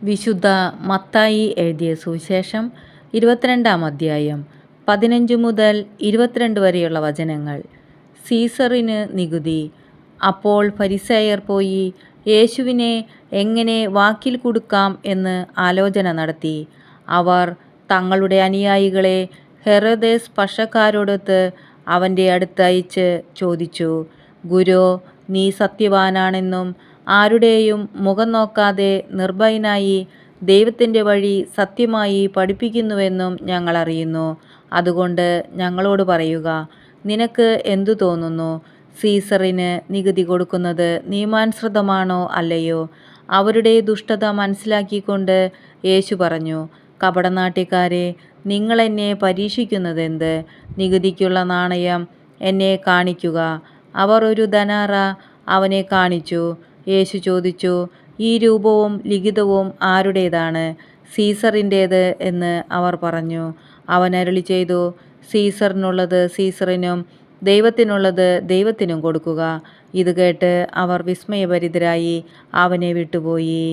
വിശുദ്ധ മത്തായി എഴുതിയ സുവിശേഷം 22-ാം അധ്യായം 15 മുതൽ 22 വരെയുള്ള വചനങ്ങൾ. സീസറിന് നികുതി. അപ്പോൾ ഫരിസേയർ പോയി യേശുവിനെ എങ്ങനെ വാക്കിൽ കുടുക്കാം എന്ന് ആലോചന നടത്തി. അവർ തങ്ങളുടെ അനുയായികളെ ഹെരോദേസ് പക്ഷക്കാരോടൊത്ത് അവൻ്റെ അടുത്ത് അയച്ച് ചോദിച്ചു, ഗുരോ, നീ സത്യവാനാണെന്നും ആരുടെയും മുഖം നോക്കാതെ നിർഭയനായി ദൈവത്തിൻ്റെ വഴി സത്യമായി പഠിപ്പിക്കുന്നുവെന്നും ഞങ്ങൾ അറിയുന്നു. അതുകൊണ്ട് ഞങ്ങളോട് പറയുക, നിനക്ക് എന്തു തോന്നുന്നു? സീസറിന് നികുതി കൊടുക്കുന്നത് നിയമാനുസൃതമാണോ അല്ലയോ? അവരുടെ ദുഷ്ടത മനസ്സിലാക്കിക്കൊണ്ട് യേശു പറഞ്ഞു, കപടനാട്യക്കാരെ, നിങ്ങൾ എന്നെ പരീക്ഷിക്കുന്നതെന്ത്? നികുതിക്കുള്ള നാണയം എന്നെ കാണിക്കുക. അവർ ഒരു ധനാറ അവനെ കാണിച്ചു. യേശു ചോദിച്ചു, ഈ രൂപവും ലിഖിതവും ആരുടേതാണ്? സീസറിൻ്റേത് എന്ന് അവർ പറഞ്ഞു. അവൻ അരുളി ചെയ്തു, സീസറിനുള്ളത് സീസറിനും ദൈവത്തിനുള്ളത് ദൈവത്തിനും കൊടുക്കുക. ഇത് കേട്ട് അവർ വിസ്മയഭരിതരായി അവനെ വിട്ടുപോയി.